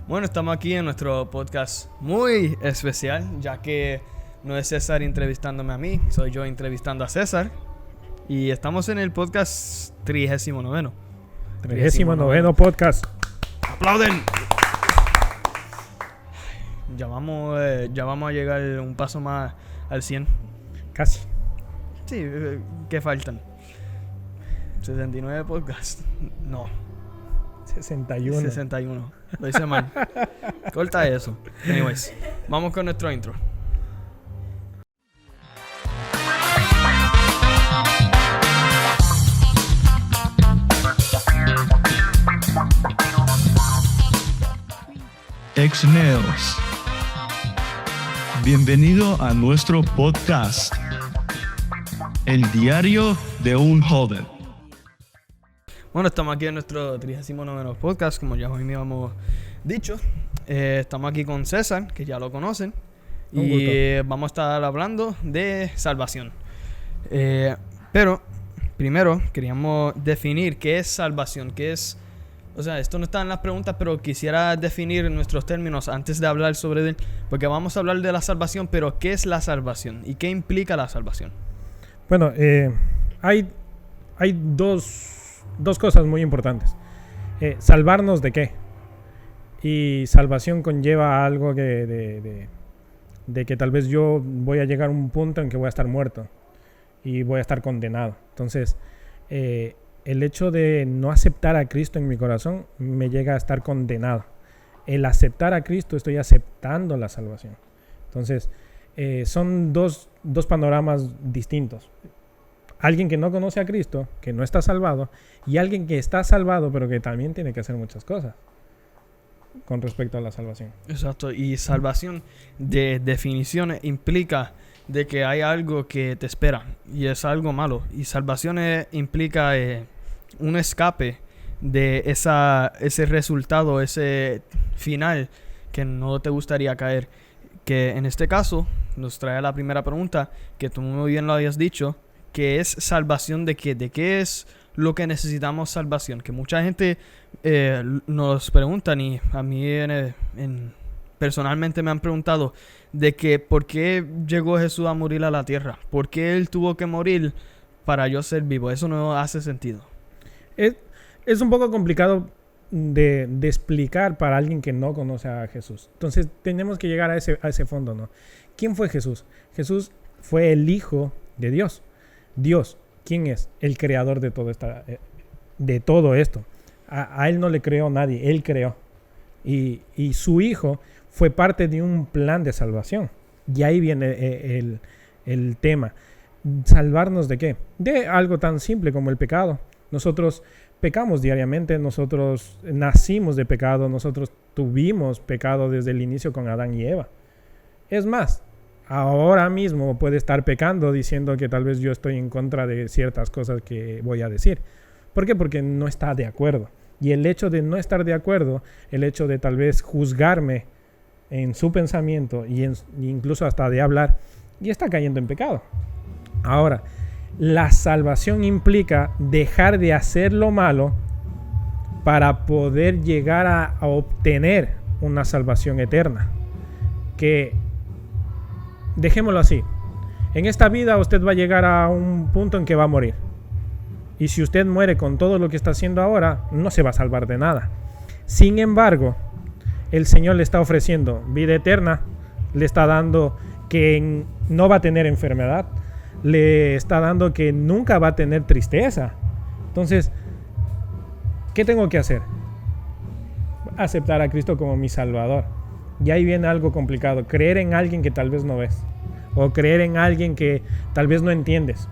Bueno, estamos aquí en nuestro podcast muy especial, ya que no es César entrevistándome a mí, soy yo entrevistando a César. Y estamos en el podcast 39. 39 podcast. ¡Aplauden! Ya vamos a llegar un paso más al 100. Casi. Sí, ¿qué faltan? 69 podcasts. No. 61. Lo hice mal. Corta eso. Anyways, vamos con nuestro intro. Ex-Neos. Bienvenido a nuestro podcast, El Diario de un Joven. Bueno, estamos aquí en nuestro 39 podcast, como ya hoy me habíamos dicho. Estamos aquí con César, que ya lo conocen. Un gusto. Y vamos a estar hablando de salvación. Pero, primero, queríamos definir qué es salvación. ¿Qué es? O sea, esto no está en las preguntas, pero quisiera definir nuestros términos antes de hablar sobre él. Porque vamos a hablar de la salvación, pero ¿qué es la salvación? ¿Y qué implica la salvación? Bueno, hay dos cosas muy importantes. ¿Salvarnos de qué? Y salvación conlleva algo de que tal vez yo voy a llegar a un punto en que voy a estar muerto y voy a estar condenado. Entonces, el hecho de no aceptar a Cristo en mi corazón me llega a estar condenado. El aceptar a Cristo, estoy aceptando la salvación. Entonces, son dos panoramas distintos. Alguien que no conoce a Cristo, que no está salvado, y alguien que está salvado, pero que también tiene que hacer muchas cosas con respecto a la salvación. Exacto. Y salvación, de definición, implica de que hay algo que te espera y es algo malo. Y salvación implica un escape de ese resultado, ese final que no te gustaría caer. Que en este caso nos trae la primera pregunta, que tú muy bien lo habías dicho, que es salvación de qué. ¿De qué es lo que necesitamos salvación? Que mucha gente nos preguntan, y a mí personalmente me han preguntado de que ¿por qué llegó Jesús a morir a la tierra? ¿Por qué Él tuvo que morir para yo ser vivo? Eso no hace sentido. Es un poco complicado de explicar para alguien que no conoce a Jesús. Entonces tenemos que llegar a ese fondo, ¿no? ¿Quién fue Jesús? Jesús fue el Hijo de Dios. Dios, ¿quién es? El creador de todo esto. A Él no le creó nadie, Él creó. Y su Hijo fue parte de un plan de salvación. Y ahí viene el tema. ¿Salvarnos de qué? De algo tan simple como el pecado. Nosotros pecamos diariamente, nosotros nacimos de pecado, nosotros tuvimos pecado desde el inicio con Adán y Eva. Es más, ahora mismo puede estar pecando diciendo que tal vez yo estoy en contra de ciertas cosas que voy a decir. ¿Por qué? Porque no está de acuerdo. Y el hecho de no estar de acuerdo, el hecho de tal vez juzgarme en su pensamiento y incluso hasta de hablar, y está cayendo en pecado. Ahora, la salvación implica dejar de hacer lo malo para poder llegar a obtener una salvación eterna. Que, dejémoslo así, en esta vida usted va a llegar a un punto en que va a morir. Y si usted muere con todo lo que está haciendo ahora, no se va a salvar de nada. Sin embargo, el Señor le está ofreciendo vida eterna, le está dando que no va a tener enfermedad, le está dando que nunca va a tener tristeza. Entonces, ¿qué tengo que hacer? Aceptar a Cristo como mi Salvador. Y ahí viene algo complicado, creer en alguien que tal vez no ves, o creer en alguien que tal vez no entiendes.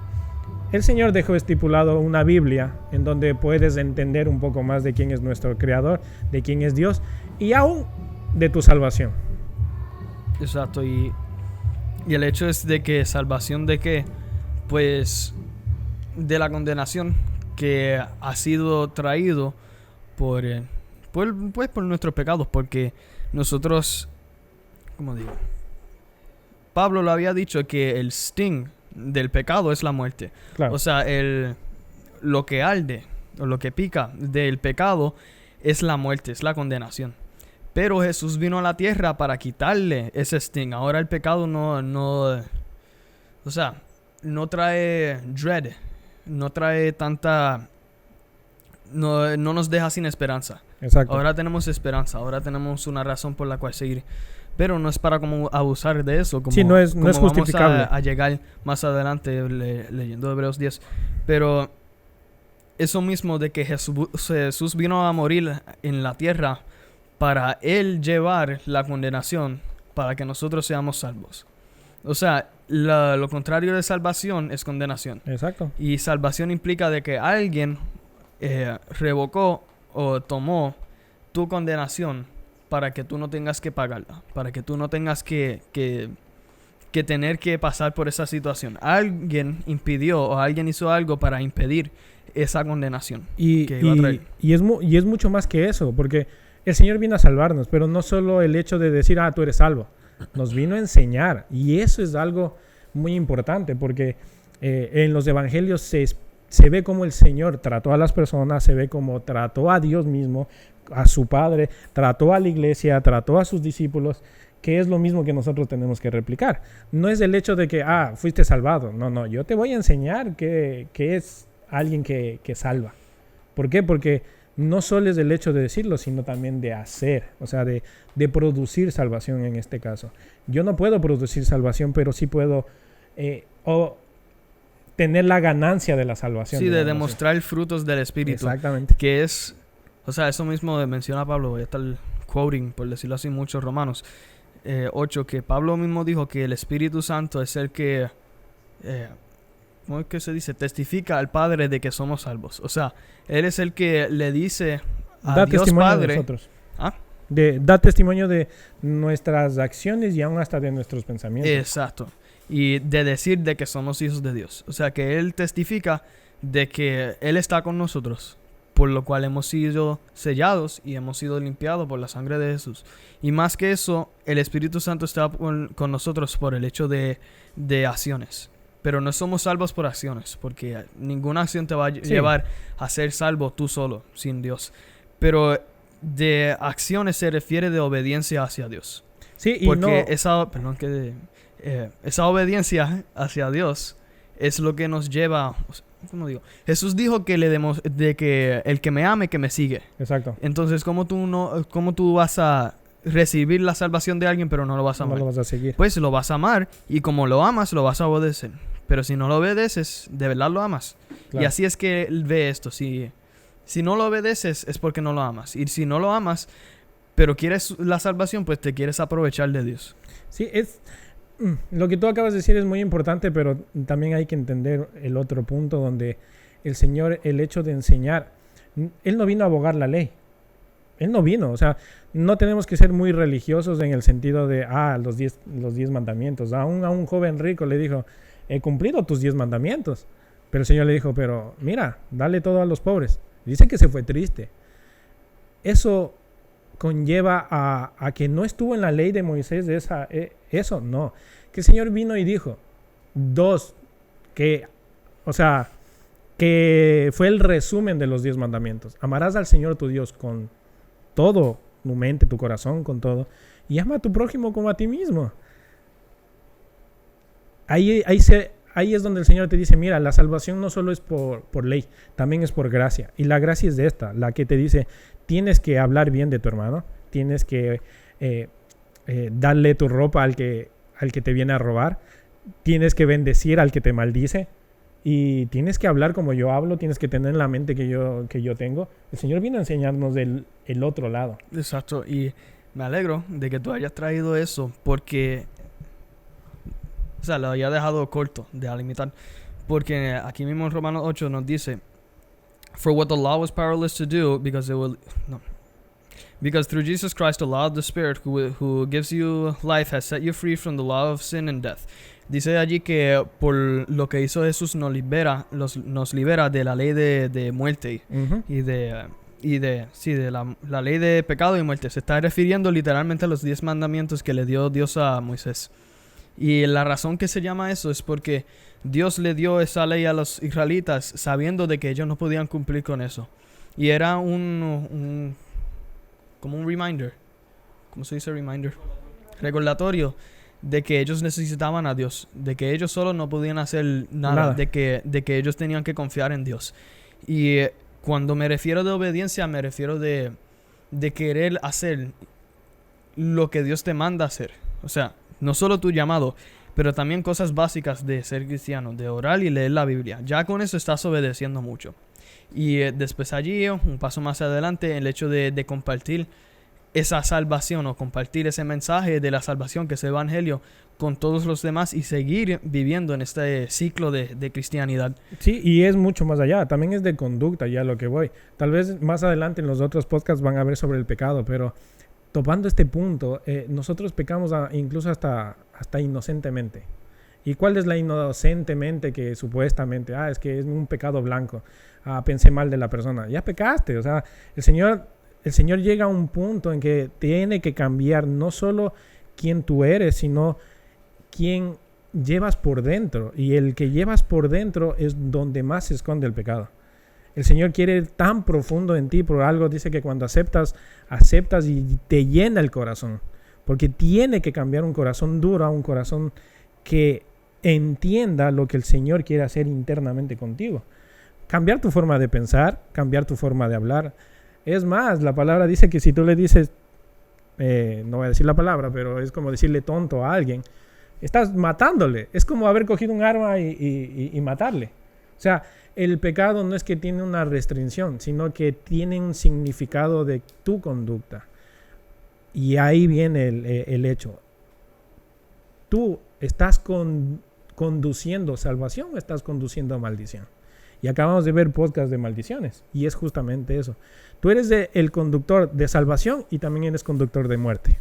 El Señor dejó estipulado una Biblia en donde puedes entender un poco más de quién es nuestro Creador, de quién es Dios y aún de tu salvación. Exacto. Y el hecho es de que salvación de qué, pues de la condenación que ha sido traído por nuestros pecados, porque nosotros, como digo, Pablo lo había dicho que el sting del pecado es la muerte. Claro. O sea, lo que arde o lo que pica del pecado es la muerte, es la condenación. Pero Jesús vino a la tierra para quitarle ese sting. Ahora el pecado no trae dread, no trae tanta, no nos deja sin esperanza. Exacto. Ahora tenemos esperanza, ahora tenemos una razón por la cual seguir. Pero no es para como abusar de eso. Como, sí, no es como justificable. Vamos a llegar más adelante leyendo Hebreos 10. Pero eso mismo de que Jesús vino a morir en la tierra para Él llevar la condenación para que nosotros seamos salvos. O sea, lo contrario de salvación es condenación. Exacto. Y salvación implica de que alguien revocó o tomó tu condenación para que tú no tengas que pagarla, para que tú no tengas que tener que pasar por esa situación. Alguien impidió o alguien hizo algo para impedir esa condenación que iba a traer. Y es mucho más que eso, porque el Señor vino a salvarnos, pero no solo el hecho de decir, tú eres salvo. Nos vino a enseñar, y eso es algo muy importante, porque en los evangelios se ve cómo el Señor trató a las personas, se ve cómo trató a Dios mismo, a su Padre, trató a la iglesia, trató a sus discípulos, que es lo mismo que nosotros tenemos que replicar. No es el hecho de que, fuiste salvado. No, yo te voy a enseñar que es alguien que salva. ¿Por qué? Porque no solo es el hecho de decirlo, sino también de hacer, o sea, de producir salvación en este caso. Yo no puedo producir salvación, pero sí puedo tener la ganancia de la salvación. Sí, de demostrar frutos del Espíritu. Exactamente. Que es, o sea, eso mismo menciona Pablo, voy a estar quoting, por decirlo así, muchos Romanos 8, que Pablo mismo dijo que el Espíritu Santo es el que, ¿cómo es que se dice? Testifica al Padre de que somos salvos. O sea, Él es el que le dice a Dios Padre. De nosotros. Da testimonio de nuestras acciones y aún hasta de nuestros pensamientos. Exacto. Y de decir de que somos hijos de Dios. O sea, que Él testifica de que Él está con nosotros, por lo cual hemos sido sellados y hemos sido limpiados por la sangre de Jesús. Y más que eso, el Espíritu Santo está con nosotros por el hecho de acciones. Pero no somos salvos por acciones, porque ninguna acción te va a llevar a ser salvo tú solo, sin Dios. Pero de acciones se refiere de obediencia hacia Dios. Sí, y porque esa obediencia hacia Dios es lo que nos lleva... ¿Cómo digo? Jesús dijo que de que el que me ame, que me sigue. Exacto. Entonces, ¿cómo tú vas a recibir la salvación de alguien pero no lo vas a amar? No lo vas a seguir. Pues lo vas a amar, y como lo amas, lo vas a obedecer. Pero si no lo obedeces, de verdad lo amas. Claro. Y así es que él ve esto. Si no lo obedeces, es porque no lo amas. Y si no lo amas, pero quieres la salvación, pues te quieres aprovechar de Dios. Sí, lo que tú acabas de decir es muy importante, pero también hay que entender el otro punto donde el Señor, el hecho de enseñar, Él no vino a abogar la ley. Él no vino, o sea, no tenemos que ser muy religiosos en el sentido de, los 10 mandamientos. A un joven rico le dijo, he cumplido tus 10 mandamientos. Pero el Señor le dijo, pero mira, dale todo a los pobres. Dice que se fue triste. Eso conlleva a que no estuvo en la ley de Moisés eso, no. Que el Señor vino y dijo, que fue el resumen de los 10 mandamientos. Amarás al Señor tu Dios con todo, tu mente, tu corazón, con todo. Y ama a tu prójimo como a ti mismo. Ahí es donde el Señor te dice, mira, la salvación no solo es por ley, también es por gracia. Y la gracia es de esta, la que te dice, tienes que hablar bien de tu hermano, tienes que darle tu ropa al que te viene a robar, tienes que bendecir al que te maldice, y tienes que hablar como yo hablo, tienes que tener la mente que yo tengo. El Señor viene a enseñarnos el otro lado. Exacto, y me alegro de que tú hayas traído eso, porque... O sea, lo había dejado corto de limitar. Porque aquí mismo en Romanos 8 nos dice, for what the law was powerless to do, because through Jesus Christ, the law of the Spirit who gives you life has set you free from the law of sin and death. Dice allí que por lo que hizo Jesús nos libera de la ley de muerte y de la ley de pecado y muerte. Se está refiriendo literalmente a los 10 mandamientos que le dio Dios a Moisés. Y la razón que se llama eso es porque Dios le dio esa ley a los israelitas sabiendo de que ellos no podían cumplir con eso. Y era como un reminder ¿cómo se dice? Reminder. Recordatorio de que ellos necesitaban a Dios, de que ellos solos no podían hacer nada. de que ellos tenían que confiar en Dios. Y cuando me refiero de obediencia, me refiero de querer hacer lo que Dios te manda hacer. O sea, no solo tu llamado, pero también cosas básicas de ser cristiano, de orar y leer la Biblia. Ya con eso estás obedeciendo mucho. Y después allí, un paso más adelante, el hecho de compartir esa salvación o compartir ese mensaje de la salvación, que es el evangelio, con todos los demás y seguir viviendo en este ciclo de cristianidad. Sí, y es mucho más allá, también es de conducta ya lo que voy. Tal vez más adelante en los otros podcasts van a ver sobre el pecado, pero topando este punto, nosotros pecamos incluso hasta inocentemente. ¿Y cuál es la inocentemente que supuestamente, es que es un pecado blanco, pensé mal de la persona? Ya pecaste, o sea, el Señor llega a un punto en que tiene que cambiar no solo quién tú eres, sino quién llevas por dentro. Y el que llevas por dentro es donde más se esconde el pecado. El Señor quiere ir tan profundo en ti, por algo dice que cuando aceptas y te llena el corazón. Porque tiene que cambiar un corazón duro a un corazón que entienda lo que el Señor quiere hacer internamente contigo. Cambiar tu forma de pensar, cambiar tu forma de hablar. Es más, la palabra dice que si tú le dices, no voy a decir la palabra, pero es como decirle tonto a alguien, estás matándole. Es como haber cogido un arma y matarle. O sea, el pecado no es que tiene una restricción, sino que tiene un significado de tu conducta. Y ahí viene el hecho. ¿Tú estás conduciendo salvación o estás conduciendo maldición? Y acabamos de ver podcast de maldiciones. Y es justamente eso. Tú eres el conductor de salvación y también eres conductor de muerte.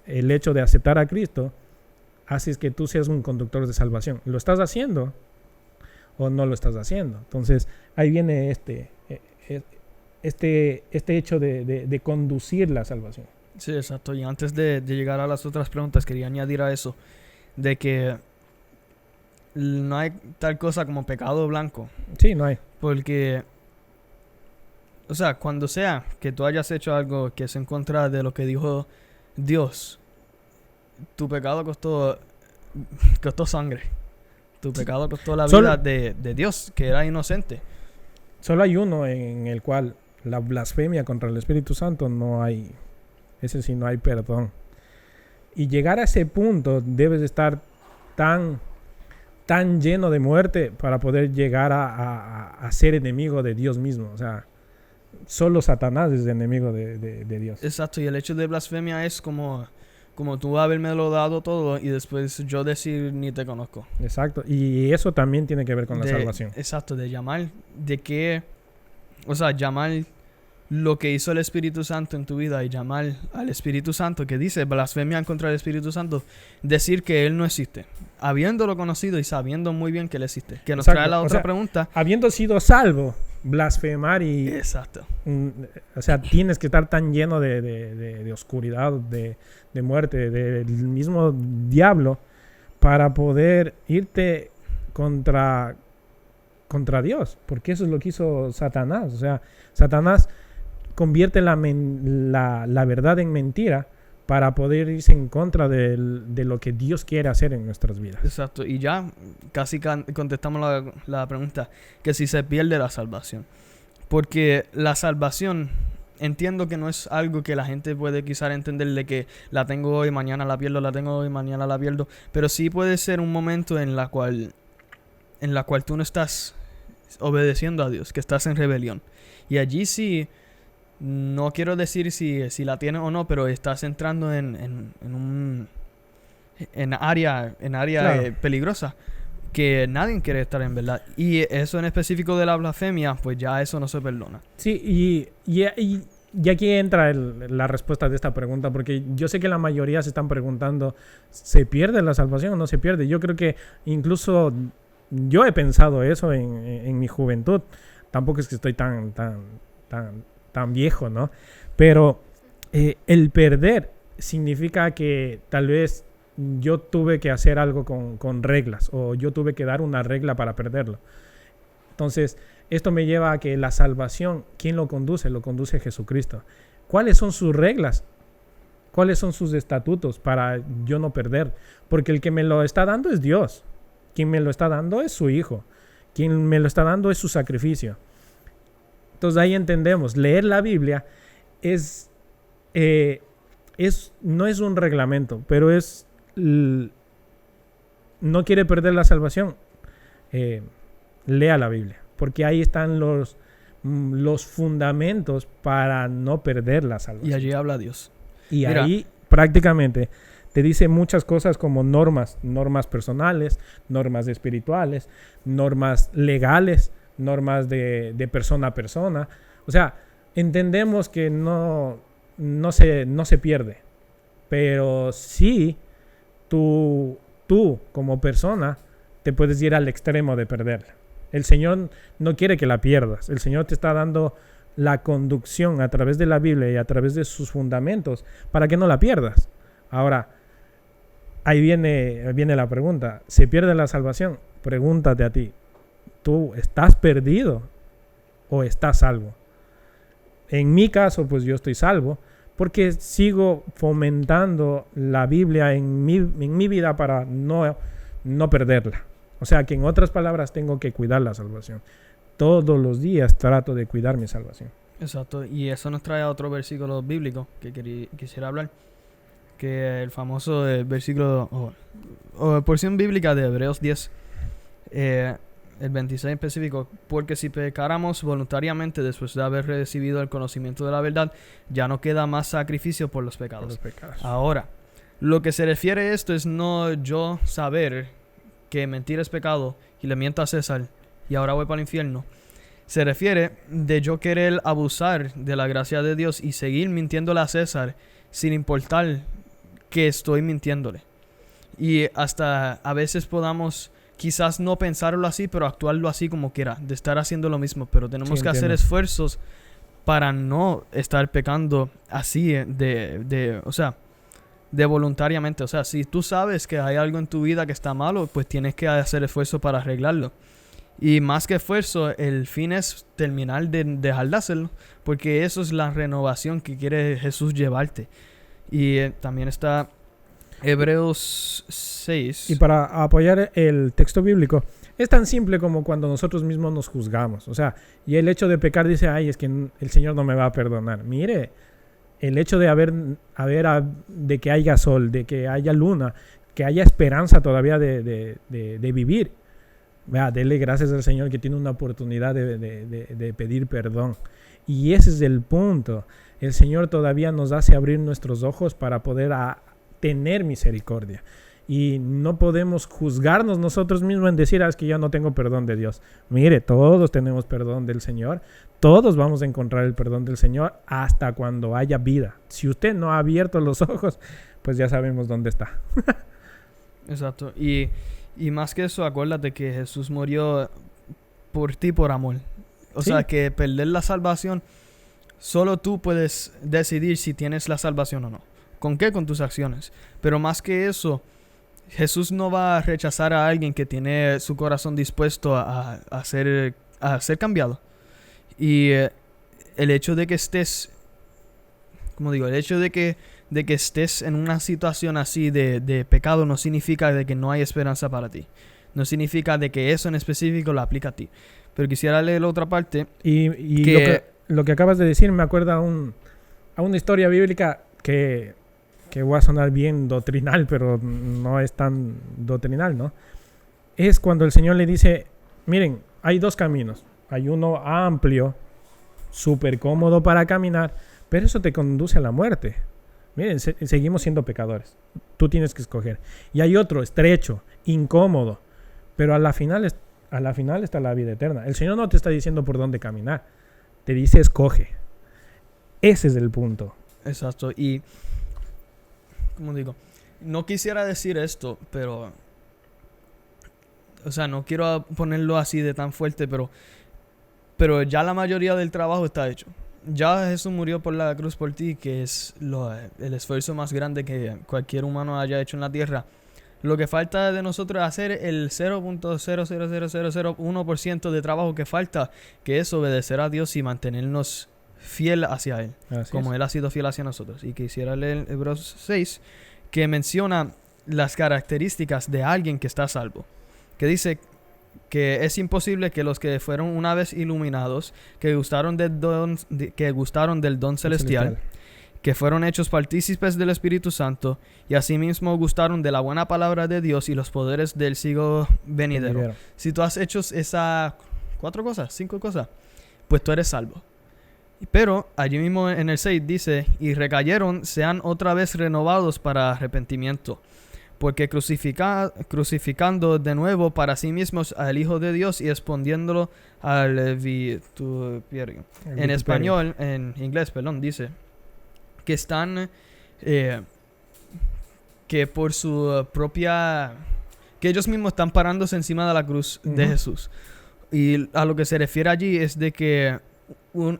El hecho de aceptar a Cristo hace que tú seas un conductor de salvación. ¿Lo estás haciendo o no lo estás haciendo? Entonces, ahí viene este hecho de conducir la salvación. Sí, exacto. Y antes de llegar a las otras preguntas, quería añadir a eso de que no hay tal cosa como pecado blanco. Sí, no hay. Porque, o sea, cuando sea que tú hayas hecho algo que es en contra de lo que dijo Dios, tu pecado costó sangre. Tu pecado costó la vida de Dios, que era inocente. Solo hay uno en el cual la blasfemia contra el Espíritu Santo no hay. Ese sí no hay perdón. Y llegar a ese punto debes estar tan lleno de muerte para poder llegar a ser enemigo de Dios mismo. O sea, solo Satanás es enemigo de Dios. Exacto, y el hecho de blasfemia es como tú habérmelo dado todo y después yo decir ni te conozco. Exacto, y eso también tiene que ver con la salvación. Exacto, de llamar, llamar lo que hizo el Espíritu Santo en tu vida y llamar al Espíritu Santo, que dice blasfemia contra el Espíritu Santo, decir que Él no existe, habiéndolo conocido y sabiendo muy bien que Él existe. Que nos trae la otra pregunta. Habiendo sido salvo, blasfemar y... Exacto. O sea, tienes que estar tan lleno de oscuridad, de muerte, del mismo diablo, para poder irte contra Dios, porque eso es lo que hizo Satanás. O sea, Satanás convierte la verdad en mentira para poder irse en contra de lo que Dios quiere hacer en nuestras vidas. Exacto, y ya casi contestamos la pregunta, que si se pierde la salvación. Porque la salvación, entiendo que no es algo que la gente puede quizás entender de que la tengo hoy, mañana la pierdo, la tengo hoy, mañana la pierdo, pero sí puede ser un momento en la cual tú no estás obedeciendo a Dios, que estás en rebelión. Y allí sí, no quiero decir si la tienes o no, pero estás entrando en área claro, peligrosa, que nadie quiere estar en, verdad. Y eso en específico de la blasfemia, pues ya eso no se perdona. Sí, y aquí entra la respuesta de esta pregunta, porque yo sé que la mayoría se están preguntando, ¿se pierde la salvación o no se pierde? Yo creo que incluso yo he pensado eso en mi juventud. Tampoco es que estoy tan viejo, ¿no? Pero el perder significa que tal vez yo tuve que hacer algo con reglas, o yo tuve que dar una regla para perderlo. Entonces, esto me lleva a que la salvación, ¿quién lo conduce? Lo conduce Jesucristo. ¿Cuáles son sus reglas? ¿Cuáles son sus estatutos para yo no perder? Porque el que me lo está dando es Dios. Quien me lo está dando es su Hijo. Quien me lo está dando es su sacrificio. Entonces ahí entendemos, leer la Biblia no es un reglamento, pero no quiere perder la salvación. Lea la Biblia, porque ahí están los fundamentos para no perder la salvación. Y allí habla Dios. Y Mira, ahí prácticamente te dice muchas cosas como normas personales, normas espirituales, normas legales, normas de persona a persona. O sea, entendemos que no se pierde, pero sí tú como persona te puedes ir al extremo de perderla. El Señor no quiere que la pierdas. El Señor te está dando la conducción a través de la Biblia y a través de sus fundamentos para que no la pierdas. Ahora, ahí viene la pregunta. ¿Se pierde la salvación? Pregúntate a ti. ¿Tú estás perdido o estás salvo? En mi caso, pues yo estoy salvo porque sigo fomentando la Biblia en mi vida para no perderla. O sea que en otras palabras tengo que cuidar la salvación. Todos los días trato de cuidar mi salvación. Exacto, y eso nos trae a otro versículo bíblico que quisiera hablar, que el famoso versículo o porción bíblica de Hebreos 10, el 26 en específico, porque si pecáramos voluntariamente después de haber recibido el conocimiento de la verdad, ya no queda más sacrificio por los pecados. Ahora, lo que se refiere a esto es no yo saber que mentir es pecado y le miento a César y ahora voy para el infierno. Se refiere de yo querer abusar de la gracia de Dios y seguir mintiéndole a César sin importar que estoy mintiéndole. Y hasta a veces podamos quizás no pensarlo así, pero actuarlo así como quiera, de estar haciendo lo mismo, pero tenemos que hacer esfuerzos para no estar pecando así de voluntariamente. O sea, si tú sabes que hay algo en tu vida que está malo, pues tienes que hacer esfuerzo para arreglarlo. Y más que esfuerzo, el fin es terminar de dejar de hacerlo, porque eso es la renovación que quiere Jesús llevarte. Y también está Hebreos 6. Y para apoyar el texto bíblico, es tan simple como cuando nosotros mismos nos juzgamos. O sea, y el hecho de pecar dice, ay, es que el Señor no me va a perdonar. Mire, el hecho de que haya sol, de que haya luna, que haya esperanza todavía de vivir. Vea, dele gracias al Señor que tiene una oportunidad de pedir perdón. Y ese es el punto. El Señor todavía nos hace abrir nuestros ojos para poder tener misericordia. Y no podemos juzgarnos nosotros mismos en decir, es que yo no tengo perdón de Dios. Mire, todos tenemos perdón del Señor. Todos vamos a encontrar el perdón del Señor hasta cuando haya vida. Si usted no ha abierto los ojos, pues ya sabemos dónde está. Exacto. Y más que eso, acuérdate que Jesús murió por ti por amor. O sea, que perder la salvación, solo tú puedes decidir si tienes la salvación o no. ¿Con qué? Con tus acciones. Pero más que eso, Jesús no va a rechazar a alguien que tiene su corazón dispuesto a ser cambiado. Y el hecho de que estés, como digo, el hecho de que estés en una situación así de pecado no significa de que no hay esperanza para ti. No significa de que eso en específico lo aplica a ti. Pero quisiera leer la otra parte. Y lo que acabas de decir me acuerda a una historia bíblica que voy a sonar bien doctrinal, pero no es tan doctrinal, ¿no? Es cuando el Señor le dice, miren, hay dos caminos. Hay uno amplio, súper cómodo para caminar, pero eso te conduce a la muerte. Miren, seguimos siendo pecadores. Tú tienes que escoger. Y hay otro estrecho, incómodo, pero a la final está la vida eterna. El Señor no te está diciendo por dónde caminar. Te dice, escoge. Ese es el punto. Exacto. Y, como digo, no quisiera decir esto, pero, o sea, no quiero ponerlo así de tan fuerte, pero ya la mayoría del trabajo está hecho. Ya Jesús murió por la cruz por ti, que es el esfuerzo más grande que cualquier humano haya hecho en la tierra. Lo que falta de nosotros es hacer el 0.00001% de trabajo que falta, que es obedecer a Dios y mantenernos fiel hacia Él, Así como es. Él ha sido fiel hacia nosotros. Y quisiera leer Hebreos 6, que menciona las características de alguien que está salvo. Que dice que es imposible que los que fueron una vez iluminados, que gustaron del don celestial, que fueron hechos partícipes del Espíritu Santo, y asimismo gustaron de la buena palabra de Dios y los poderes del siglo venidero. Si tú has hecho esas 5 cosas, pues tú eres salvo. Pero allí mismo en el 6 dice, y recayeron, sean otra vez renovados para arrepentimiento, porque crucificando de nuevo para sí mismos al Hijo de Dios y exponiéndolo al vituperio. En español, en inglés, perdón, dice que están, que por su propia, que ellos mismos están parándose encima de la cruz de Jesús. Y a lo que se refiere allí es de que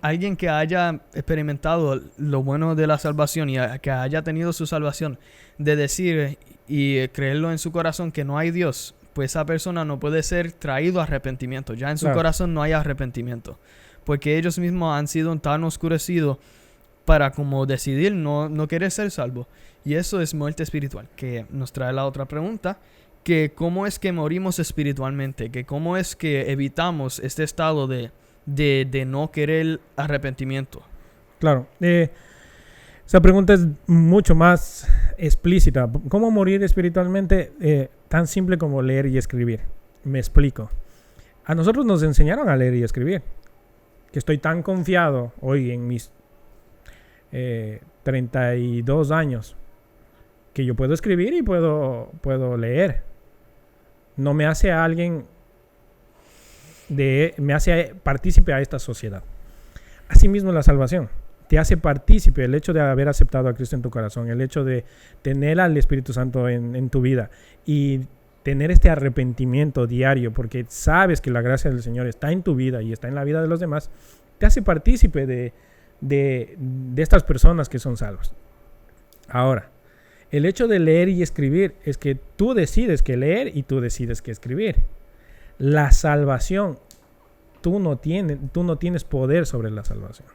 alguien que haya experimentado lo bueno de la salvación y que haya tenido su salvación, de decir y creerlo en su corazón que no hay Dios, pues esa persona no puede ser traído a arrepentimiento. Ya en su corazón no hay arrepentimiento, porque ellos mismos han sido tan oscurecidos para como decidir no querer ser salvo. Y eso es muerte espiritual, que nos trae la otra pregunta, que cómo es que morimos espiritualmente, que cómo es que evitamos este estado de no querer arrepentimiento. Claro. Esa pregunta es mucho más explícita. ¿Cómo morir espiritualmente? Tan simple como leer y escribir. Me explico. A nosotros nos enseñaron a leer y escribir. Que estoy tan confiado hoy en mis 32 años que yo puedo escribir y puedo leer. No me hace a alguien me hace partícipe a esta sociedad. Asimismo la salvación te hace partícipe, el hecho de haber aceptado a Cristo en tu corazón, el hecho de tener al Espíritu Santo en tu vida y tener este arrepentimiento diario, porque sabes que la gracia del Señor está en tu vida y está en la vida de los demás, te hace partícipe de estas personas que son salvas. Ahora, el hecho de leer y escribir es que tú decides qué leer y tú decides qué escribir. La salvación, tú no tienes poder sobre la salvación.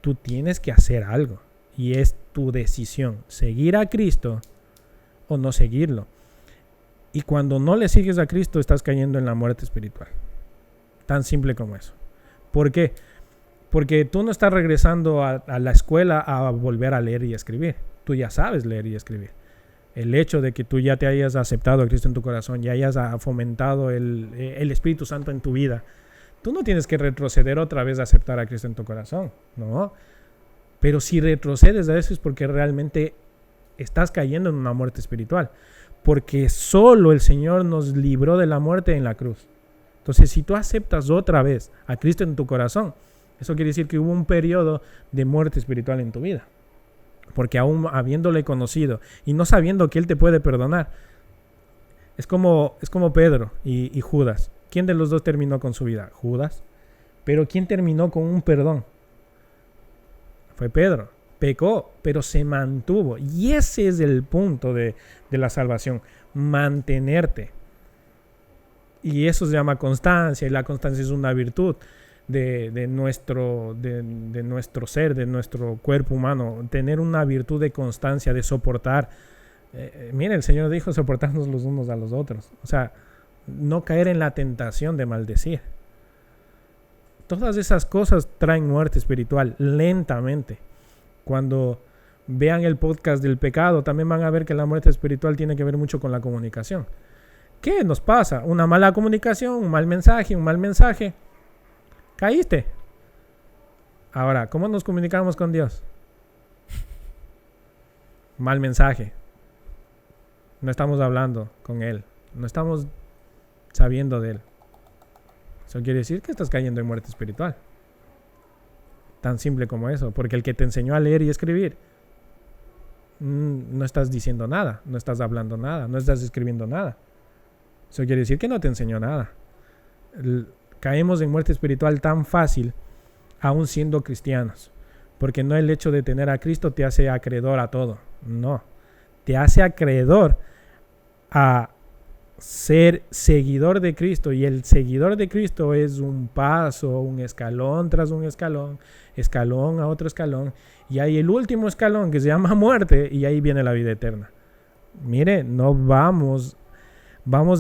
Tú tienes que hacer algo y es tu decisión, seguir a Cristo o no seguirlo. Y cuando no le sigues a Cristo, estás cayendo en la muerte espiritual. Tan simple como eso. ¿Por qué? Porque tú no estás regresando a la escuela a volver a leer y escribir. Tú ya sabes leer y escribir. El hecho de que tú ya te hayas aceptado a Cristo en tu corazón, ya hayas fomentado el Espíritu Santo en tu vida, tú no tienes que retroceder otra vez a aceptar a Cristo en tu corazón, ¿no? Pero si retrocedes a eso es porque realmente estás cayendo en una muerte espiritual, porque solo el Señor nos libró de la muerte en la cruz. Entonces, si tú aceptas otra vez a Cristo en tu corazón, eso quiere decir que hubo un periodo de muerte espiritual en tu vida. Porque aún habiéndole conocido y no sabiendo que Él te puede perdonar, es como Pedro y Judas. ¿Quién de los dos terminó con su vida? Judas. Pero ¿quién terminó con un perdón? Fue Pedro. Pecó, pero se mantuvo. Y ese es el punto de la salvación. Mantenerte. Y eso se llama constancia. Y la constancia es una virtud de nuestro ser, de nuestro cuerpo humano. Tener una virtud de constancia, de soportar. Mira, el Señor dijo soportarnos los unos a los otros. O sea, no caer en la tentación de maldecir. Todas esas cosas traen muerte espiritual lentamente. Cuando vean el podcast del pecado, también van a ver que la muerte espiritual tiene que ver mucho con la comunicación. ¿Qué nos pasa? Una mala comunicación, un mal mensaje. Caíste. Ahora, ¿cómo nos comunicamos con Dios? Mal mensaje. No estamos hablando con Él. No estamos sabiendo de Él. Eso quiere decir que estás cayendo en muerte espiritual. Tan simple como eso. Porque el que te enseñó a leer y escribir, no estás diciendo nada. No estás hablando nada. No estás escribiendo nada. Eso quiere decir que no te enseñó nada. Caemos en muerte espiritual tan fácil, aún siendo cristianos. Porque no el hecho de tener a Cristo te hace acreedor a todo. No. Te hace acreedor a ser seguidor de Cristo, y el seguidor de Cristo es un paso, un escalón tras un escalón, escalón a otro escalón, y hay el último escalón que se llama muerte, y ahí viene la vida eterna. Mire, no vamos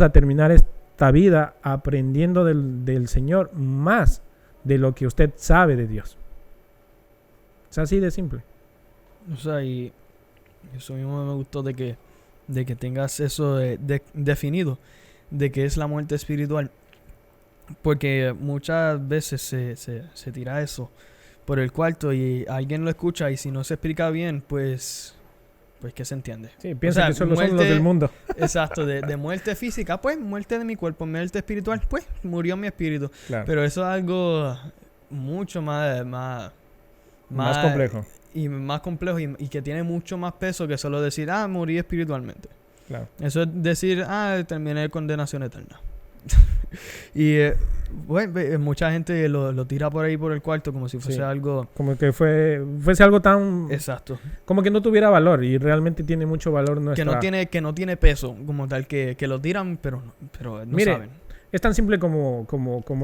a terminar esta vida aprendiendo del Señor más de lo que usted sabe de Dios. Es así de simple. O sea, y eso mismo me gustó de que tengas eso definido, de que es la muerte espiritual. Porque muchas veces se tira eso por el cuarto y alguien lo escucha, y si no se explica bien, pues que se entiende. Sí, piensa O sea, que solo son los del mundo. Exacto, de muerte física, pues muerte de mi cuerpo, muerte espiritual, pues murió mi espíritu. Claro. Pero eso es algo mucho más complejo. Y más complejo y que tiene mucho más peso que solo decir, morí espiritualmente. Claro. Eso es decir, terminé condenación eterna. Y bueno, mucha gente lo tira por ahí por el cuarto como si fuese algo... Como que fuese algo tan... Exacto. Como que no tuviera valor, y realmente tiene mucho valor nuestra... Que no tiene peso como tal, que lo tiran, pero no Mire, saben. Es tan simple como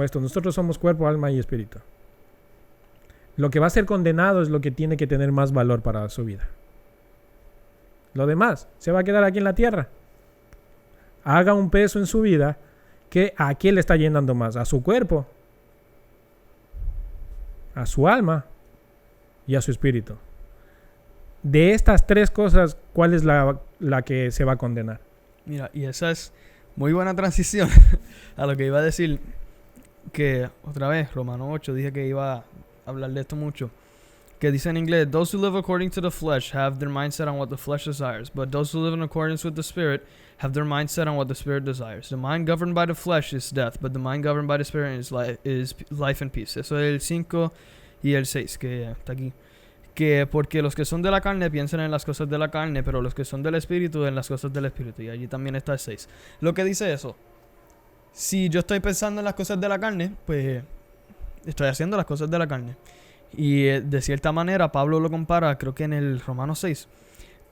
esto. Nosotros somos cuerpo, alma y espíritu. Lo que va a ser condenado es lo que tiene que tener más valor para su vida. Lo demás se va a quedar aquí en la tierra. Haga un peso en su vida que a quién le está llenando más, a su cuerpo, a su alma y a su espíritu. De estas tres cosas, ¿cuál es la que se va a condenar? Mira, y esa es muy buena transición a lo que iba a decir, que otra vez, Romanos 8, dije que iba a hablar de esto mucho, que dice en inglés, those who live according to the flesh have their mindset on what the flesh desires, but those who live in accordance with the Spirit have their mindset on what the Spirit desires. The mind governed by the flesh is death, but the mind governed by the Spirit is life and peace. Eso es el 5 y el 6 que está aquí. Que porque los que son de la carne piensan en las cosas de la carne, pero los que son del Espíritu en las cosas del Espíritu. Y allí también está el 6. Lo que dice eso, si yo estoy pensando en las cosas de la carne, pues estoy haciendo las cosas de la carne. Y de cierta manera Pablo lo compara, creo que en el Romanos 6,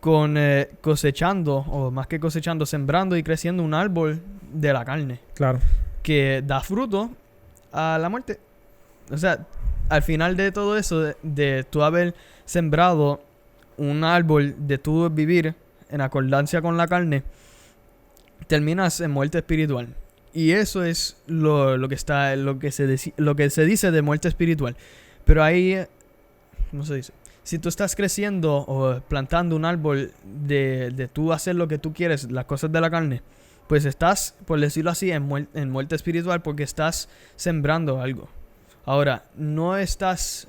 con cosechando, o más que cosechando, sembrando y creciendo un árbol de la carne. Claro. Que da fruto a la muerte. O sea, al final de todo eso, de tú haber sembrado un árbol, de tú vivir en acordancia con la carne, terminas en muerte espiritual. Y eso es lo que se dice de muerte espiritual. Pero ahí, ¿cómo se dice? Si tú estás creciendo o plantando un árbol de tú hacer lo que tú quieres, las cosas de la carne, pues estás, por decirlo así, en muerte espiritual, porque estás sembrando algo. Ahora, no estás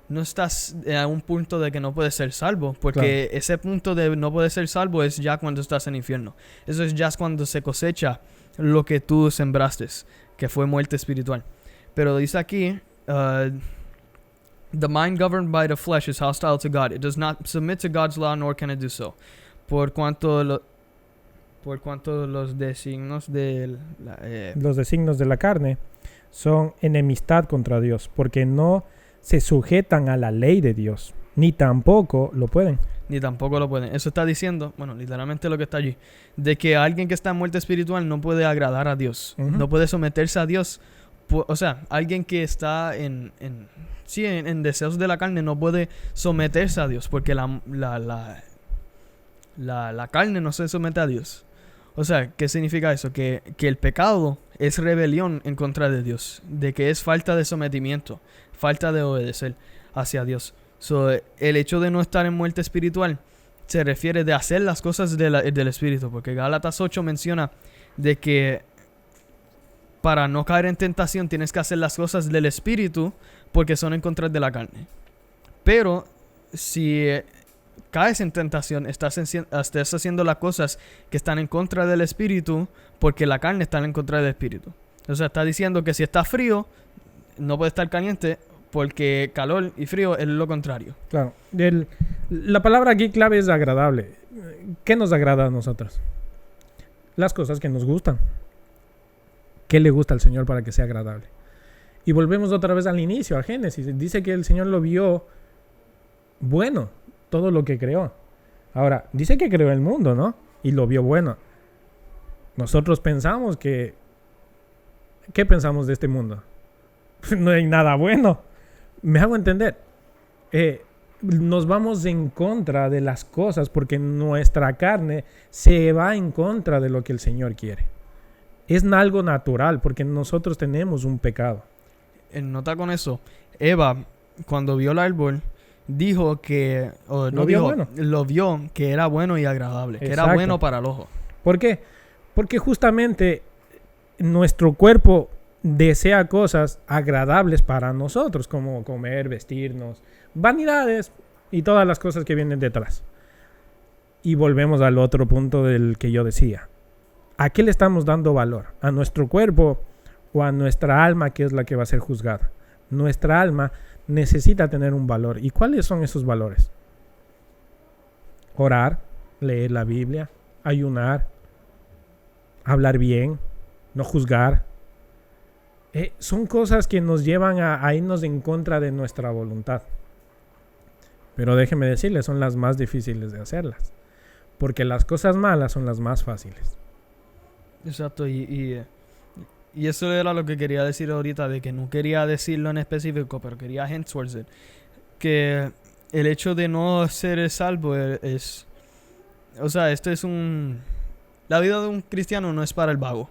a un punto de que no puedes ser salvo, porque claro, ese punto de no poder ser salvo es ya cuando estás en infierno. Eso es ya cuando se cosecha lo que tú sembraste, que fue muerte espiritual. Pero dice aquí, the mind governed by the flesh is hostile to God. It does not submit to God's law, nor can it do so. Por cuanto los designios de la carne son enemistad contra Dios, porque no se sujetan a la ley de Dios, ni tampoco lo pueden. Eso está diciendo, bueno, literalmente lo que está allí, de que alguien que está en muerte espiritual no puede agradar a Dios, no puede someterse a Dios. O sea, alguien que está en deseos de la carne no puede someterse a Dios, porque la carne no se somete a Dios. O sea, ¿qué significa eso? Que el pecado es rebelión en contra de Dios, de que es falta de sometimiento, falta de obedecer hacia Dios. So, el hecho de no estar en muerte espiritual se refiere de hacer las cosas del Espíritu, porque Gálatas 8 menciona de que para no caer en tentación tienes que hacer las cosas del Espíritu porque son en contra de la carne. Pero si caes en tentación, estás haciendo las cosas que están en contra del Espíritu porque la carne está en contra del Espíritu. O sea, está diciendo que si está frío, no puede estar caliente porque calor y frío es lo contrario. Claro. La palabra aquí clave es agradable. ¿Qué nos agrada a nosotros? Las cosas que nos gustan. ¿Qué le gusta al Señor para que sea agradable? Y volvemos otra vez al inicio, a Génesis. Dice que el Señor lo vio bueno, todo lo que creó. Ahora, dice que creó el mundo, ¿no? Y lo vio bueno. Nosotros pensamos que... ¿Qué pensamos de este mundo? No hay nada bueno. Me hago entender. Nos vamos en contra de las cosas porque nuestra carne se va en contra de lo que el Señor quiere. Es algo natural porque nosotros tenemos un pecado. Nota con eso. Eva, cuando vio el árbol, dijo que... Lo vio que era bueno y agradable. Exacto. Que era bueno para el ojo. ¿Por qué? Porque justamente nuestro cuerpo desea cosas agradables para nosotros, como comer, vestirnos, vanidades y todas las cosas que vienen detrás. Y volvemos al otro punto del que yo decía. ¿A qué le estamos dando valor? ¿A nuestro cuerpo o a nuestra alma, que es la que va a ser juzgada? Nuestra alma necesita tener un valor. ¿Y cuáles son esos valores? Orar, leer la Biblia, ayunar, hablar bien, no juzgar. Son cosas que nos llevan a irnos en contra de nuestra voluntad. Pero déjeme decirles, son las más difíciles de hacerlas. Porque las cosas malas son las más fáciles. Exacto, y eso era lo que quería decir ahorita, de que no quería decirlo en específico, pero quería hint towards it. Que el hecho de no ser salvo es... O sea, la vida de un cristiano no es para el vago.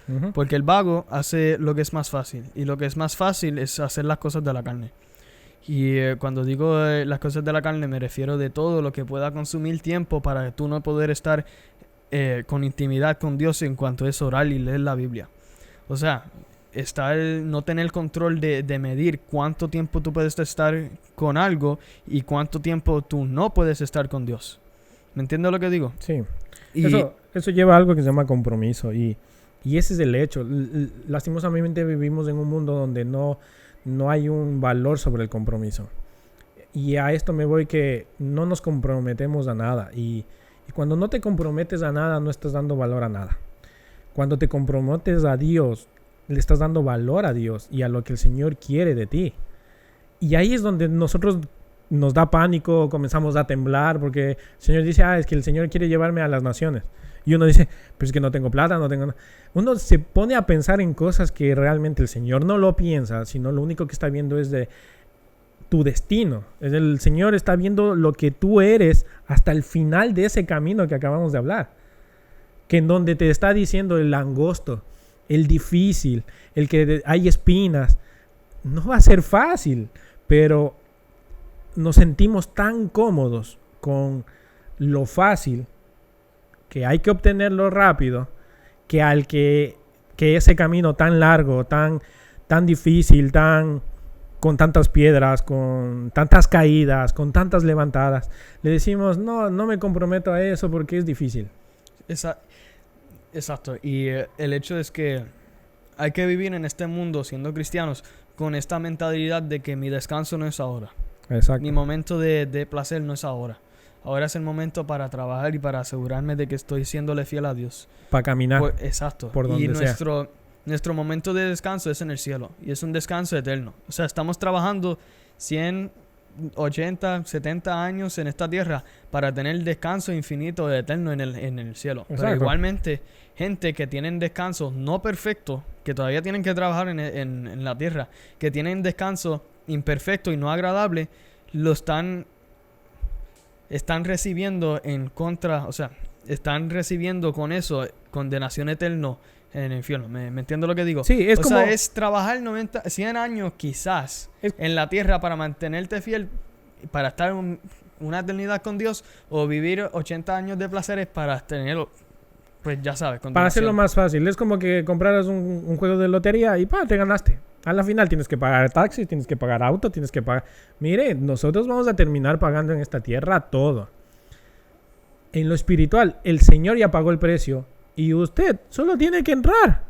Uh-huh. Porque el vago hace lo que es más fácil. Y lo que es más fácil es hacer las cosas de la carne. Y cuando digo las cosas de la carne me refiero de todo lo que pueda consumir tiempo para tú no poder estar con intimidad con Dios en cuanto es orar y leer la Biblia. O sea, no tener control de medir cuánto tiempo tú puedes estar con algo y cuánto tiempo tú no puedes estar con Dios. ¿Me entiendes lo que digo? Sí. Y Eso lleva a algo que se llama compromiso. Y ese es el hecho. Lastimosamente vivimos en un mundo donde no hay un valor sobre el compromiso. Y a esto me voy, que no nos comprometemos a nada. Y cuando no te comprometes a nada, no estás dando valor a nada. Cuando te comprometes a Dios, le estás dando valor a Dios y a lo que el Señor quiere de ti. Y ahí es donde nosotros nos da pánico, comenzamos a temblar, porque el Señor dice, es que el Señor quiere llevarme a las naciones. Y uno dice, pero es que no tengo plata, no tengo nada. Uno se pone a pensar en cosas que realmente el Señor no lo piensa, sino lo único que está viendo es de tu destino. El Señor está viendo lo que tú eres hasta el final de ese camino que acabamos de hablar. Que en donde te está diciendo el angosto, el difícil, el que hay espinas, no va a ser fácil, pero nos sentimos tan cómodos con lo fácil, que hay que obtenerlo rápido, que ese camino tan largo, tan difícil, con tantas piedras, con tantas caídas, con tantas levantadas, le decimos, no me comprometo a eso porque es difícil. Exacto. Y el hecho es que hay que vivir en este mundo siendo cristianos con esta mentalidad de que mi descanso no es ahora. Exacto. Mi momento de placer no es ahora. Ahora es el momento para trabajar y para asegurarme de que estoy siéndole fiel a Dios. Para caminar. Exacto. Por donde y sea. nuestro momento de descanso es en el cielo. Y es un descanso eterno. O sea, estamos trabajando 100, 80, 70 años en esta tierra para tener descanso infinito eterno en el cielo. Exacto. Pero igualmente, gente que tienen descanso no perfecto, que todavía tienen que trabajar en la tierra, que tienen descanso imperfecto y no agradable, lo están recibiendo en contra, o sea, están recibiendo con eso condenación eterna en el infierno. ¿Me entiendo lo que digo? Sí, es como... O sea, es trabajar 100 años quizás en la tierra para mantenerte fiel, para estar una eternidad con Dios, o vivir 80 años de placeres para tenerlo, pues ya sabes. Para hacerlo más fácil. Es como que compraras un juego de lotería y te ganaste. A la final tienes que pagar taxis, tienes que pagar auto, tienes que pagar... Mire, nosotros vamos a terminar pagando en esta tierra todo. En lo espiritual, el Señor ya pagó el precio y usted solo tiene que entrar.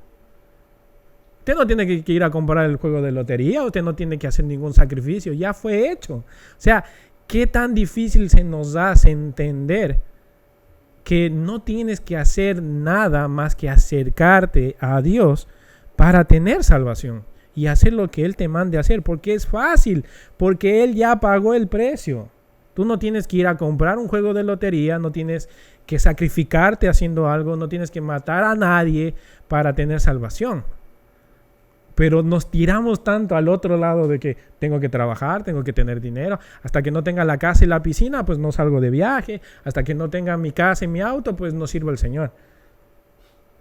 Usted no tiene que ir a comprar el juego de lotería, usted no tiene que hacer ningún sacrificio, ya fue hecho. O sea, ¿qué tan difícil se nos hace entender que no tienes que hacer nada más que acercarte a Dios para tener salvación? Y hacer lo que Él te mande hacer, porque es fácil, porque Él ya pagó el precio. Tú no tienes que ir a comprar un juego de lotería, no tienes que sacrificarte haciendo algo, no tienes que matar a nadie para tener salvación. Pero nos tiramos tanto al otro lado de que tengo que trabajar, tengo que tener dinero. Hasta que no tenga la casa y la piscina, pues no salgo de viaje. Hasta que no tenga mi casa y mi auto, pues no sirvo al Señor.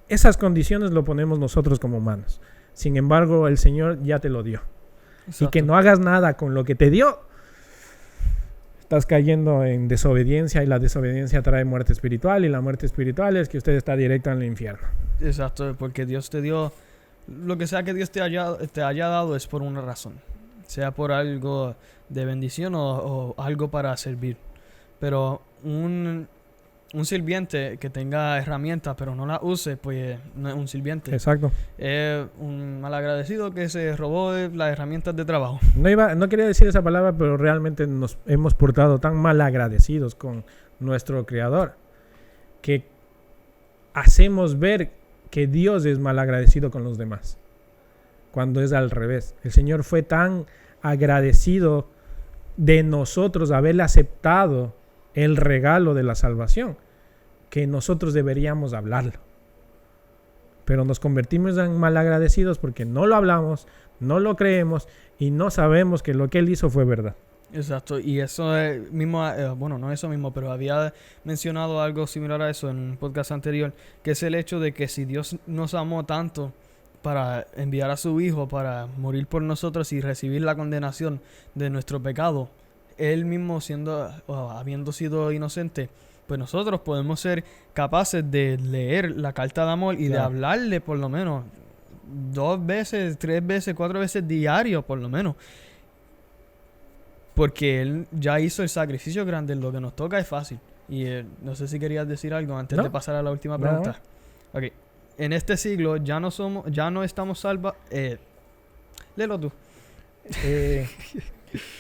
Esas condiciones lo ponemos nosotros como humanos. Sin embargo, el Señor ya te lo dio. Exacto. Y que no hagas nada con lo que te dio, estás cayendo en desobediencia, y la desobediencia trae muerte espiritual, y la muerte espiritual es que usted está directo en el infierno. Exacto, porque Dios te dio, lo que sea que Dios te haya dado es por una razón, sea por algo de bendición o algo para servir. Pero un sirviente que tenga herramientas pero no las use, pues no es un sirviente. Exacto. Es un malagradecido que se robó las herramientas de trabajo. No quería decir esa palabra, pero realmente nos hemos portado tan mal agradecidos con nuestro Creador que hacemos ver que Dios es mal agradecido con los demás, cuando es al revés. El Señor fue tan agradecido de nosotros haberle aceptado el regalo de la salvación, que nosotros deberíamos hablarlo. Pero nos convertimos en malagradecidos porque no lo hablamos, no lo creemos y no sabemos que lo que Él hizo fue verdad. Exacto, y eso es mismo, bueno, no eso mismo, pero había mencionado algo similar a eso en un podcast anterior, que es el hecho de que si Dios nos amó tanto para enviar a su Hijo para morir por nosotros y recibir la condenación de nuestro pecado, Él mismo habiendo sido inocente, pues nosotros podemos ser capaces de leer la carta de amor y de hablarle por lo menos 2 veces, 3 veces, 4 veces diario por lo menos. Porque Él ya hizo el sacrificio grande, lo que nos toca es fácil. Y no sé si querías decir algo antes de pasar a la última pregunta. Okay. En este siglo ya no estamos salvos. Léelo tú.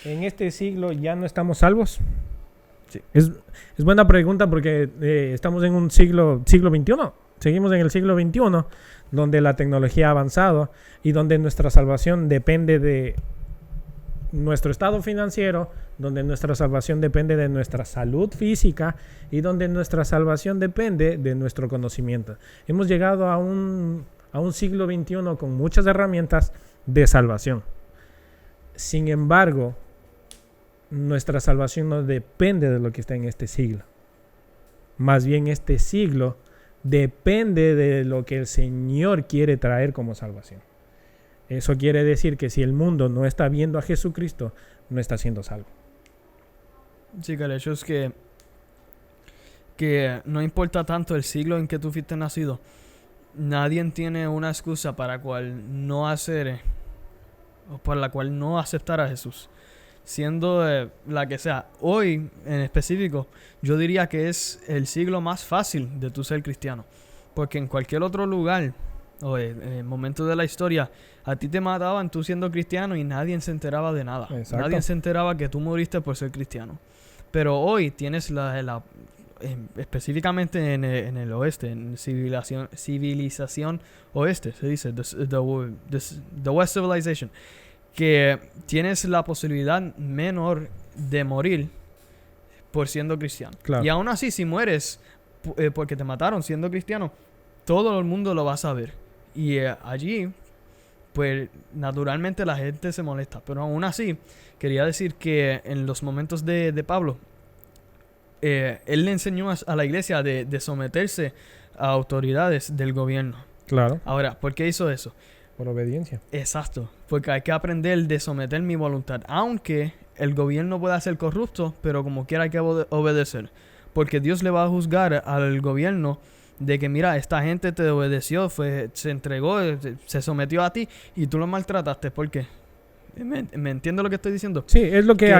En este siglo ya no estamos salvos. Sí. Es buena pregunta porque estamos en un siglo XXI. Seguimos en el siglo XXI, donde la tecnología ha avanzado y donde nuestra salvación depende de nuestro estado financiero, donde nuestra salvación depende de nuestra salud física y donde nuestra salvación depende de nuestro conocimiento. Hemos llegado a un siglo XXI con muchas herramientas de salvación. Sin embargo, nuestra salvación no depende de lo que está en este siglo. Más bien este siglo depende de lo que el Señor quiere traer como salvación. Eso quiere decir que si el mundo no está viendo a Jesucristo, no está siendo salvo. Sí, que el hecho es que no importa tanto el siglo en que tú fuiste nacido, nadie tiene una excusa para la cual no hacer o por la cual no aceptar a Jesús. Siendo la que sea. Hoy, en específico, yo diría que es el siglo más fácil de tú ser cristiano. Porque en cualquier otro lugar o en momentos de la historia, a ti te mataban tú siendo cristiano y nadie se enteraba de nada. Exacto. Nadie se enteraba que tú moriste por ser cristiano. Pero hoy tienes específicamente en el oeste, en civilización oeste, se dice, the West Civilization, que tienes la posibilidad menor de morir por siendo cristiano. Claro. Y aún así, si mueres porque te mataron siendo cristiano, todo el mundo lo va a saber. Y allí, pues naturalmente la gente se molesta. Pero aún así, quería decir que en los momentos de Pablo, él le enseñó a la iglesia de someterse a autoridades del gobierno. Claro. Ahora, ¿por qué hizo eso? Por obediencia. Exacto, porque hay que aprender de someter mi voluntad, aunque el gobierno pueda ser corrupto, pero como quiera hay que obedecer, porque Dios le va a juzgar al gobierno de que mira, esta gente te obedeció, se entregó, se sometió a ti y tú lo maltrataste. ¿Por qué? ¿Me entiendes lo que estoy diciendo? Sí, es lo que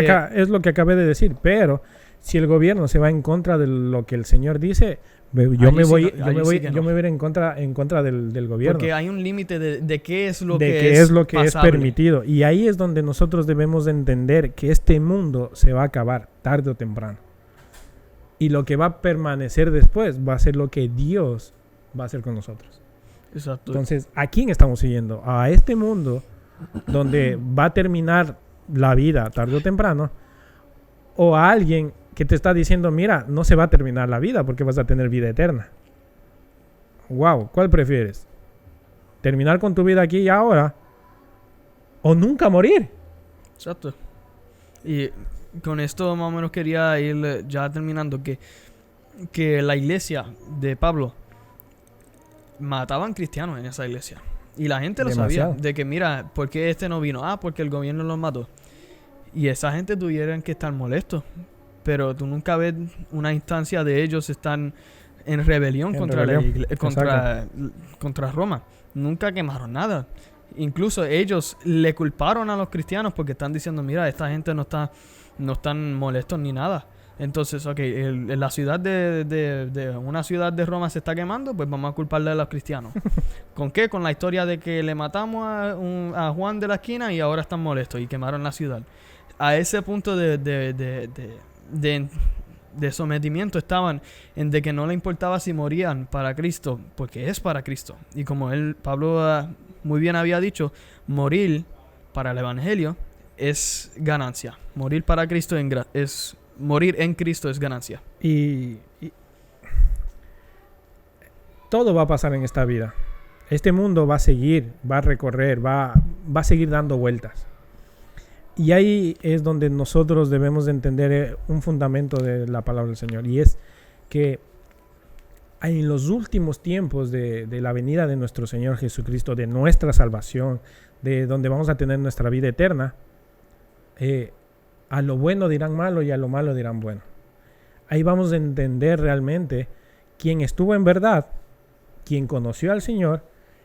acabé de decir, pero si el gobierno se va en contra de lo que el Señor dice, yo me voy a ir en contra del gobierno. Porque hay un límite de qué es lo que es permitido. Y ahí es donde nosotros debemos de entender que este mundo se va a acabar tarde o temprano. Y lo que va a permanecer después va a ser lo que Dios va a hacer con nosotros. Exacto. Entonces, ¿a quién estamos siguiendo? ¿A este mundo donde va a terminar la vida tarde o temprano? o a alguien que te está diciendo, mira, no se va a terminar la vida porque vas a tener vida eterna. Wow, ¿cuál prefieres? ¿Terminar con tu vida aquí y ahora? ¿O nunca morir? Exacto. Y con esto más o menos quería ir ya terminando, que la iglesia de Pablo mataban cristianos en esa iglesia. Y la gente lo Demasiado. sabía, de que mira, ¿por qué este no vino? Ah, porque el gobierno los mató. Y esa gente tuvieran que estar molestos. Pero tú nunca ves una instancia de ellos están en rebelión contra Roma. Nunca quemaron nada. Incluso ellos le culparon a los cristianos porque están diciendo, mira, esta gente no están molestos ni nada. Entonces, la ciudad una ciudad de Roma se está quemando, pues vamos a culparle a los cristianos. ¿Con qué? Con la historia de que le matamos a Juan de la esquina y ahora están molestos y quemaron la ciudad. A ese punto de sometimiento estaban en de que no le importaba si morían para Cristo, porque es para Cristo. Y como Pablo muy bien había dicho, morir para el evangelio es ganancia. Morir para Cristo morir en Cristo es ganancia. Y todo va a pasar en esta vida. Este mundo va a seguir, va a recorrer, va a seguir dando vueltas. Y ahí es donde nosotros debemos de entender un fundamento de la palabra del Señor. Y es que en los últimos tiempos de la venida de nuestro Señor Jesucristo, de nuestra salvación, de donde vamos a tener nuestra vida eterna, a lo bueno dirán malo y a lo malo dirán bueno. Ahí vamos a entender realmente quién estuvo en verdad, quién conoció al Señor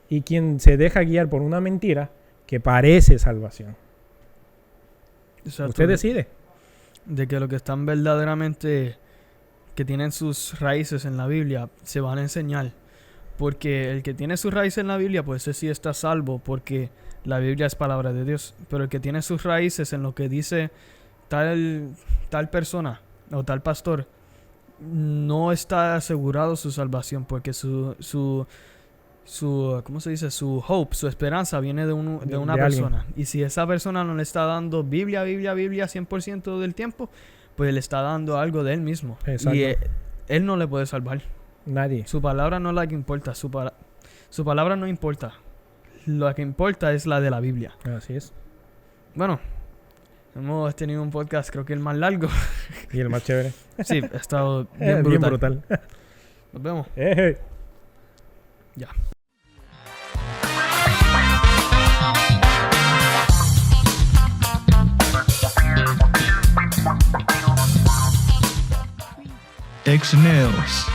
y quién se deja guiar por una mentira que parece salvación. Exacto. Usted decide. De que lo que están verdaderamente, que tienen sus raíces en la Biblia, se van a enseñar. Porque el que tiene sus raíces en la Biblia, pues ese sí está salvo, porque la Biblia es palabra de Dios. Pero el que tiene sus raíces en lo que dice tal persona o tal pastor, no está asegurado su salvación, porque su ¿cómo se dice? Su hope, su esperanza viene de una persona. Alguien. Y si esa persona no le está dando Biblia 100% del tiempo, pues le está dando algo de él mismo. Exacto. Y él no le puede salvar. Nadie. Su palabra no es la que importa. Su palabra no importa. Lo que importa es la de la Biblia. Así es. Bueno, hemos tenido un podcast, creo que el más largo. Y el más chévere. Sí, ha estado bien brutal. Bien brutal. Nos vemos. Ya. Exneos.